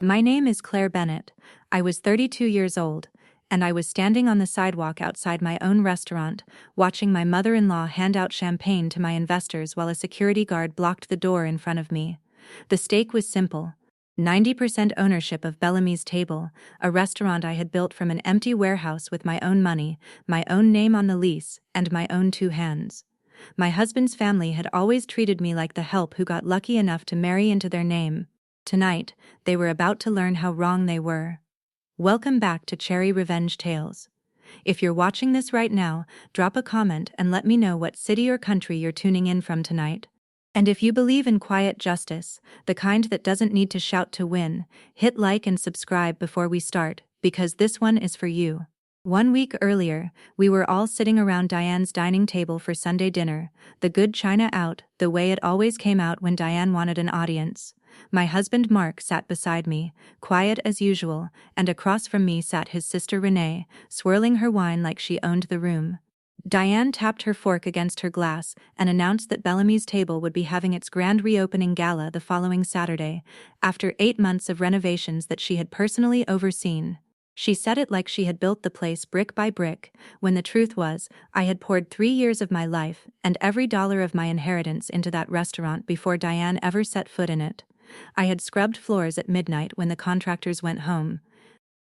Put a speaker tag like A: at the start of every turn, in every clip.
A: My name is Claire Bennett. I was 32 years old, and I was standing on the sidewalk outside my own restaurant, watching my mother-in-law hand out champagne to my investors while a security guard blocked the door in front of me. The stake was simple: 90% ownership of Bellamy's Table, a restaurant I had built from an empty warehouse with my own money, my own name on the lease, and my own two hands. My husband's family had always treated me like the help who got lucky enough to marry into their name. Tonight, they were about to learn how wrong they were. Welcome back to Cherry Revenge Tales. If you're watching this right now, drop a comment and let me know what city or country you're tuning in from tonight. And if you believe in quiet justice, the kind that doesn't need to shout to win, hit like and subscribe before we start, because this one is for you. 1 week earlier, we were all sitting around Diane's dining table for Sunday dinner, the good china out, the way it always came out when Diane wanted an audience. My husband Mark sat beside me, quiet as usual, and across from me sat his sister Renee, swirling her wine like she owned the room. Diane tapped her fork against her glass and announced that Bellamy's Table would be having its grand reopening gala the following Saturday, after 8 months of renovations that she had personally overseen. She said it like she had built the place brick by brick, when the truth was, I had poured 3 years of my life and every dollar of my inheritance into that restaurant before Diane ever set foot in it. I had scrubbed floors at midnight when the contractors went home.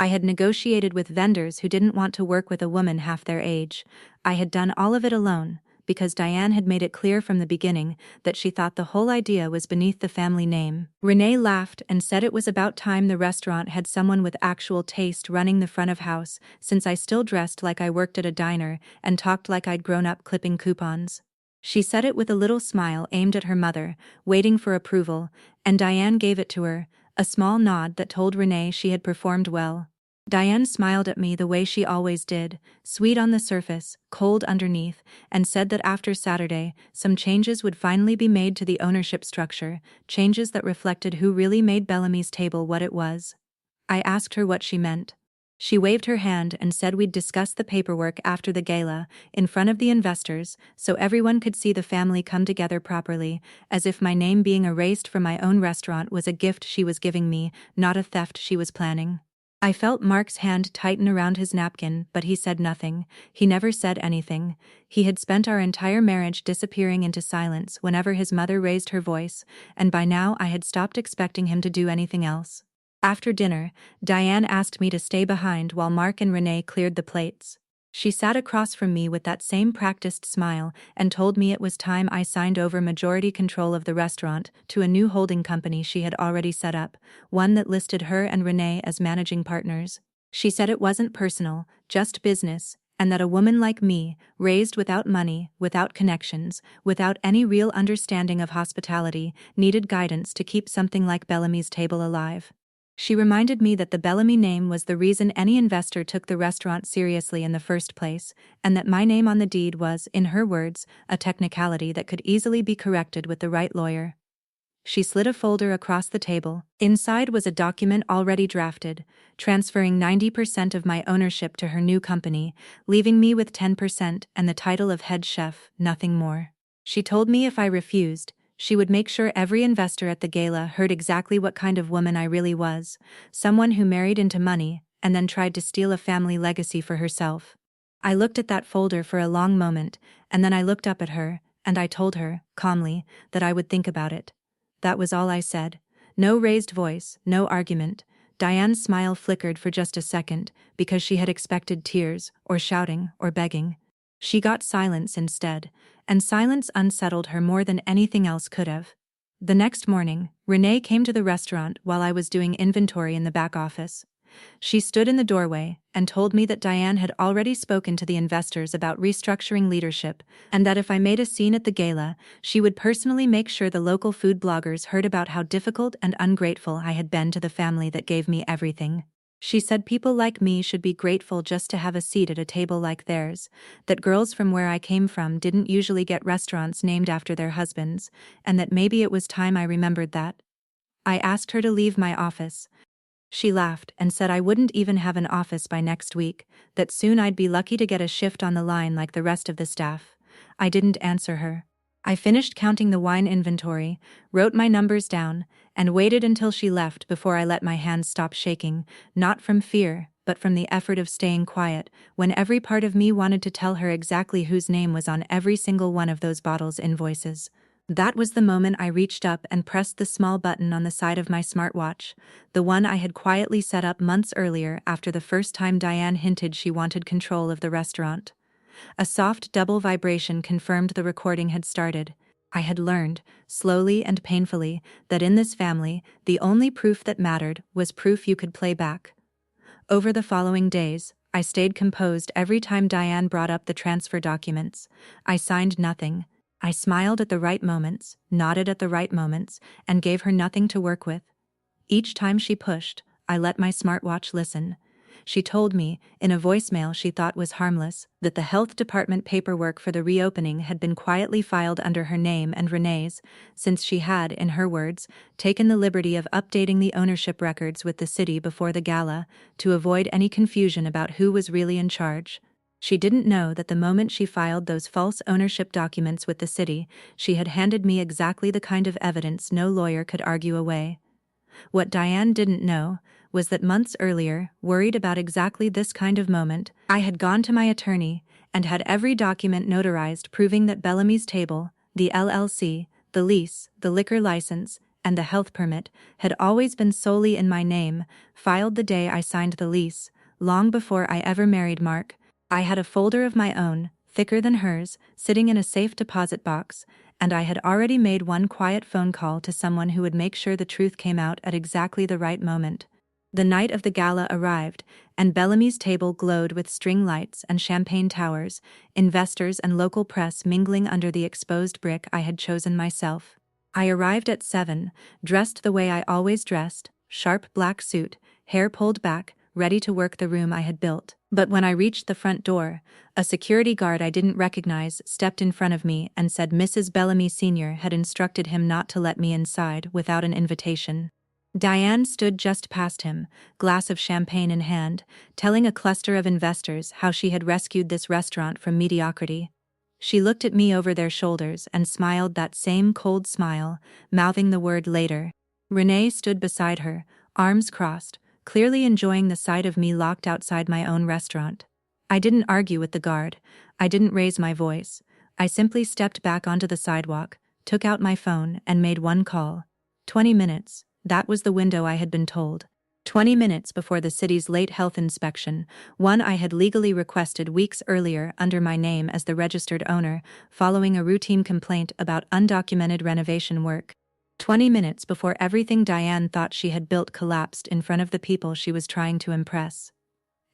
A: I had negotiated with vendors who didn't want to work with a woman half their age. I had done all of it alone, because Diane had made it clear from the beginning that she thought the whole idea was beneath the family name. Renee laughed and said it was about time the restaurant had someone with actual taste running the front of house, since I still dressed like I worked at a diner and talked like I'd grown up clipping coupons. She said it with a little smile aimed at her mother, waiting for approval, and Diane gave it to her, a small nod that told Renee she had performed well. Diane smiled at me the way she always did, sweet on the surface, cold underneath, and said that after Saturday, some changes would finally be made to the ownership structure, changes that reflected who really made Bellamy's Table what it was. I asked her what she meant. She waved her hand and said we'd discuss the paperwork after the gala, in front of the investors, so everyone could see the family come together properly, as if my name being erased from my own restaurant was a gift she was giving me, not a theft she was planning. I felt Mark's hand tighten around his napkin, but he said nothing. He never said anything. He had spent our entire marriage disappearing into silence whenever his mother raised her voice, and by now I had stopped expecting him to do anything else. After dinner, Diane asked me to stay behind while Mark and Renee cleared the plates. She sat across from me with that same practiced smile and told me it was time I signed over majority control of the restaurant to a new holding company she had already set up, one that listed her and Renee as managing partners. She said it wasn't personal, just business, and that a woman like me, raised without money, without connections, without any real understanding of hospitality, needed guidance to keep something like Bellamy's Table alive. She reminded me that the Bellamy name was the reason any investor took the restaurant seriously in the first place, and that my name on the deed was, in her words, a technicality that could easily be corrected with the right lawyer. She slid a folder across the table. Inside was a document already drafted, transferring 90% of my ownership to her new company, leaving me with 10% and the title of head chef, nothing more. She told me if I refused, she would make sure every investor at the gala heard exactly what kind of woman I really was, someone who married into money and then tried to steal a family legacy for herself. I looked at that folder for a long moment, and then I looked up at her, and I told her, calmly, that I would think about it. That was all I said. No raised voice, no argument. Diane's smile flickered for just a second, because she had expected tears, or shouting, or begging. She got silence instead, and silence unsettled her more than anything else could have. The next morning, Renee came to the restaurant while I was doing inventory in the back office. She stood in the doorway and told me that Diane had already spoken to the investors about restructuring leadership, and that if I made a scene at the gala, she would personally make sure the local food bloggers heard about how difficult and ungrateful I had been to the family that gave me everything. She said people like me should be grateful just to have a seat at a table like theirs, that girls from where I came from didn't usually get restaurants named after their husbands, and that maybe it was time I remembered that. I asked her to leave my office. She laughed and said I wouldn't even have an office by next week, that soon I'd be lucky to get a shift on the line like the rest of the staff. I didn't answer her. I finished counting the wine inventory, wrote my numbers down, and waited until she left before I let my hands stop shaking, not from fear, but from the effort of staying quiet, when every part of me wanted to tell her exactly whose name was on every single one of those bottles' invoices. That was the moment I reached up and pressed the small button on the side of my smartwatch, the one I had quietly set up months earlier after the first time Diane hinted she wanted control of the restaurant. A soft double vibration confirmed the recording had started. I had learned, slowly and painfully, that in this family, the only proof that mattered was proof you could play back. Over the following days, I stayed composed every time Diane brought up the transfer documents. I signed nothing. I smiled at the right moments, nodded at the right moments, and gave her nothing to work with. Each time she pushed, I let my smartwatch listen. She told me, in a voicemail she thought was harmless, that the health department paperwork for the reopening had been quietly filed under her name and Renee's, since she had, in her words, taken the liberty of updating the ownership records with the city before the gala, to avoid any confusion about who was really in charge. She didn't know that the moment she filed those false ownership documents with the city, she had handed me exactly the kind of evidence no lawyer could argue away. What Diane didn't know was that months earlier, worried about exactly this kind of moment, I had gone to my attorney and had every document notarized proving that Bellamy's Table, the LLC, the lease, the liquor license, and the health permit had always been solely in my name, filed the day I signed the lease, long before I ever married Mark. I had a folder of my own, thicker than hers, sitting in a safe deposit box, and I had already made one quiet phone call to someone who would make sure the truth came out at exactly the right moment. The night of the gala arrived, and Bellamy's Table glowed with string lights and champagne towers, investors and local press mingling under the exposed brick I had chosen myself. I arrived at 7, dressed the way I always dressed, sharp black suit, hair pulled back, ready to work the room I had built. But when I reached the front door, a security guard I didn't recognize stepped in front of me and said Mrs. Bellamy Sr. had instructed him not to let me inside without an invitation. Diane stood just past him, glass of champagne in hand, telling a cluster of investors how she had rescued this restaurant from mediocrity. She looked at me over their shoulders and smiled that same cold smile, mouthing the word later. Renee stood beside her, arms crossed, clearly enjoying the sight of me locked outside my own restaurant. I didn't argue with the guard. I didn't raise my voice. I simply stepped back onto the sidewalk, took out my phone, and made one call. 20 minutes. That was the window I had been told. 20 minutes before the city's late health inspection, one I had legally requested weeks earlier under my name as the registered owner, following a routine complaint about undocumented renovation work. 20 minutes before everything Diane thought she had built collapsed in front of the people she was trying to impress.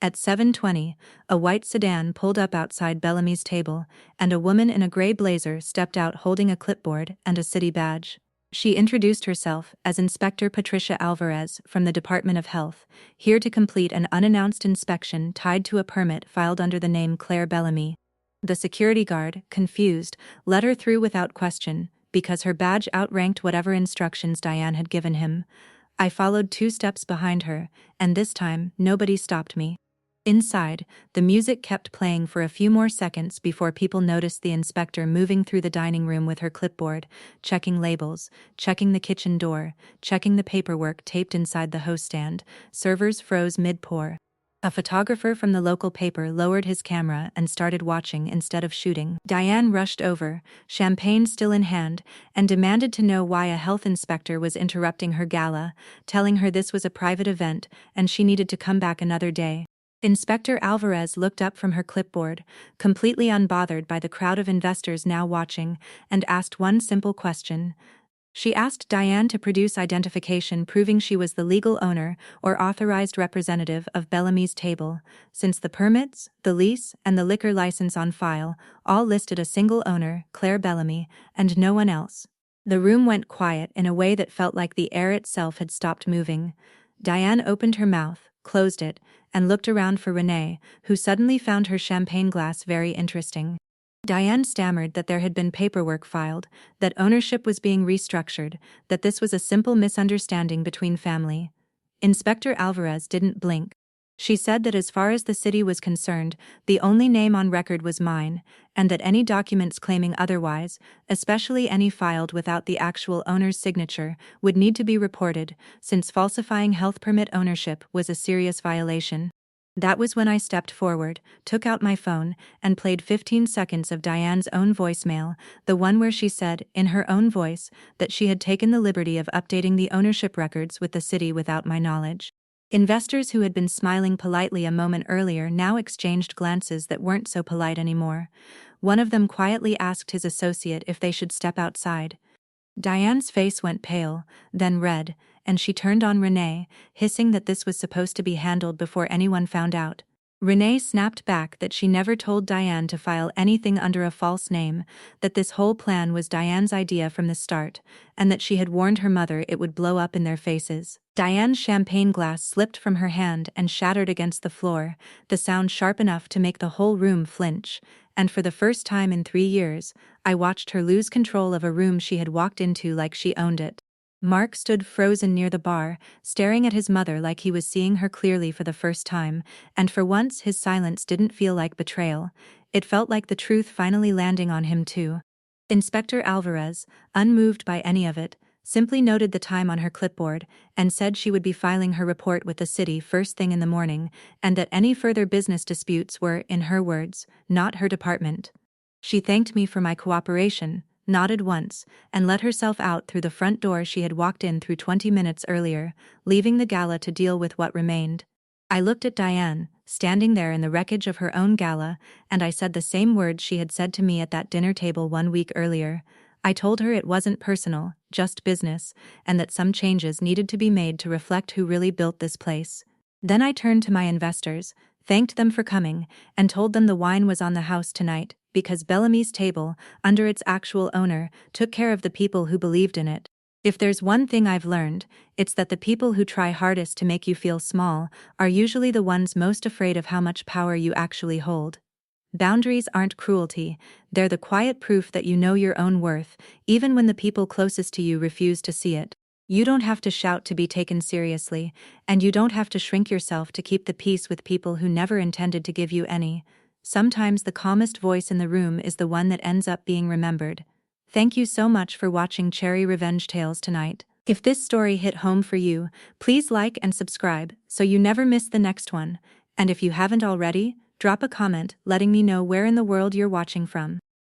A: At 7:20, a white sedan pulled up outside Bellamy's Table, and a woman in a gray blazer stepped out holding a clipboard and a city badge. She introduced herself as Inspector Patricia Alvarez from the Department of Health, here to complete an unannounced inspection tied to a permit filed under the name Claire Bellamy. The security guard, confused, let her through without question, because her badge outranked whatever instructions Diane had given him. I followed 2 steps behind her, and this time, nobody stopped me. Inside, the music kept playing for a few more seconds before people noticed the inspector moving through the dining room with her clipboard, checking labels, checking the kitchen door, checking the paperwork taped inside the host stand. Servers froze mid-pour. A photographer from the local paper lowered his camera and started watching instead of shooting. Diane rushed over, champagne still in hand, and demanded to know why a health inspector was interrupting her gala, telling her this was a private event and she needed to come back another day. Inspector Alvarez looked up from her clipboard, completely unbothered by the crowd of investors now watching, and asked one simple question. She asked Diane to produce identification proving she was the legal owner or authorized representative of Bellamy's Table, since the permits, the lease, and the liquor license on file all listed a single owner, Claire Bellamy, and no one else. The room went quiet in a way that felt like the air itself had stopped moving. Diane opened her mouth, closed it, and looked around for Renee, who suddenly found her champagne glass very interesting. Diane stammered that there had been paperwork filed, that ownership was being restructured, that this was a simple misunderstanding between family. Inspector Alvarez didn't blink. She said that as far as the city was concerned, the only name on record was mine, and that any documents claiming otherwise, especially any filed without the actual owner's signature, would need to be reported, since falsifying health permit ownership was a serious violation. That was when I stepped forward, took out my phone, and played 15 seconds of Diane's own voicemail, the one where she said, in her own voice, that she had taken the liberty of updating the ownership records with the city without my knowledge. Investors who had been smiling politely a moment earlier now exchanged glances that weren't so polite anymore. One of them quietly asked his associate if they should step outside. Diane's face went pale, then red, and she turned on Renee, hissing that this was supposed to be handled before anyone found out. Renee snapped back that she never told Diane to file anything under a false name, that this whole plan was Diane's idea from the start, and that she had warned her mother it would blow up in their faces. Diane's champagne glass slipped from her hand and shattered against the floor, the sound sharp enough to make the whole room flinch, and for the first time in 3 years, I watched her lose control of a room she had walked into like she owned it. Mark stood frozen near the bar, staring at his mother like he was seeing her clearly for the first time, and for once his silence didn't feel like betrayal. It felt like the truth finally landing on him too. Inspector Alvarez, unmoved by any of it, simply noted the time on her clipboard and said she would be filing her report with the city first thing in the morning, and that any further business disputes were, in her words, not her department. She thanked me for my cooperation, nodded once, and let herself out through the front door she had walked in through 20 minutes earlier, leaving the gala to deal with what remained. I looked at Diane, standing there in the wreckage of her own gala, and I said the same words she had said to me at that dinner table 1 week earlier. I told her it wasn't personal, just business, and that some changes needed to be made to reflect who really built this place. Then I turned to my investors, thanked them for coming, and told them the wine was on the house tonight, because Bellamy's table, under its actual owner, took care of the people who believed in it. If there's one thing I've learned, it's that the people who try hardest to make you feel small are usually the ones most afraid of how much power you actually hold. Boundaries aren't cruelty, they're the quiet proof that you know your own worth, even when the people closest to you refuse to see it. You don't have to shout to be taken seriously, and you don't have to shrink yourself to keep the peace with people who never intended to give you any. Sometimes the calmest voice in the room is the one that ends up being remembered. Thank you so much for watching Cherry Revenge Tales tonight. If this story hit home for you, please like and subscribe so you never miss the next one. And if you haven't already, drop a comment letting me know where in the world you're watching from.